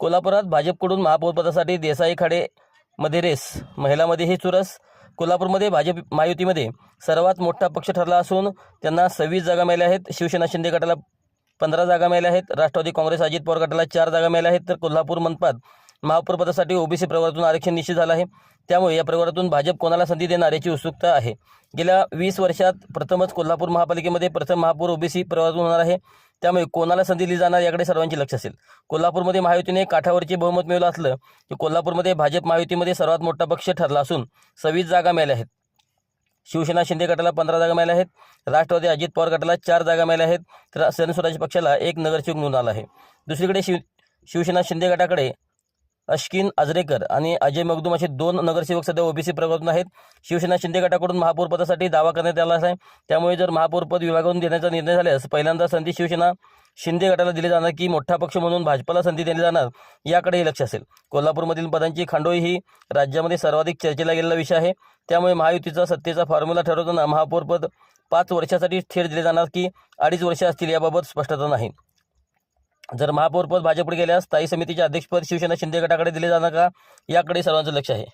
कोल्हापुरात भाजपकडून महापौरपदासाठी देसाई खाडे मध्ये रेस, महिलांमध्येही चुरस। कोल्हापूरमध्ये भाजप महायुतीमध्ये सर्वात मोठा पक्ष ठरला असून त्यांना 26 जागा मिळाल्या आहेत। शिवसेना शिंदे गटाला 15 जागा मिळाल्या आहेत। राष्ट्रवादी काँग्रेस अजित पवार गटाला 4 जागा मिळाल्या आहेत। तर कोल्हापूर मनपात महापौरपदासाठी ओबीसी प्रवर्गातून आरक्षण निश्चित झालं आहे। त्यामुळे या प्रवर्गातून भाजप कोणाला संधी देणार याची उत्सुकता आहे। गेल्या 20 वर्षात प्रथमच कोल्हापूर महापालिकेमध्ये प्रथम महापौर ओबीसी प्रवर्गातून होणार आहे। त्यामुळे कोणाला संधी दिली जाणार याकडे सर्वांचे लक्ष असेल। कोल्हापूरमध्ये महायुतीने काठावरचे बहुमत मिळवलं असलं की कोल्हापूरमध्ये भाजप महायुतीमध्ये सर्वात मोठा पक्ष ठरला असून 26 जागा मिळाल्या आहेत। शिवसेना शिंदे गटाला 15 जागा मिळाल्या आहेत। राष्ट्रवादी अजित पवार गटाला 4 जागा मिळाल्या आहेत। तर जनस्वराज्य पक्षाला 1 नगरसेवक निवडून आला आहे। दुसरीकडे शिवसेना शिंदे गटाकडे अश्किन आजरेकर आणि अजय मगदूम असे 2 नगरसेवक सध्या ओबीसी प्रवर्गातून आहेत। शिवसेना शिंदे गटाकडून महापौरपदासाठी दावा करण्यात आला आहे। त्यामुळे जर महापौरपद विभागातून देण्याचा निर्णय झाल्यास पहिल्यांदा संधी शिवसेना शिंदे गटाला दिली जाणार की मोठा पक्ष म्हणून भाजपला संधी दिली जाणार याकडेही लक्ष असेल। कोल्हापूरमधील पदांची खांडोळी ही राज्यामध्ये सर्वाधिक चर्चेला गेलेला विषय आहे। त्यामुळे महायुतीचा सत्तेचा फॉर्म्युला ठरवताना महापौरपद 5 वर्षासाठी थेट दिले जाणार की 2.5 वर्ष असतील याबाबत स्पष्टता नाही। जर महापौरपद भाजपकडे गेल्यास स्थायी समितीचे अध्यक्षपद शिवसेना शिंदे गटाकडे दिले जाणार का याकडे सर्वांचं लक्ष आहे।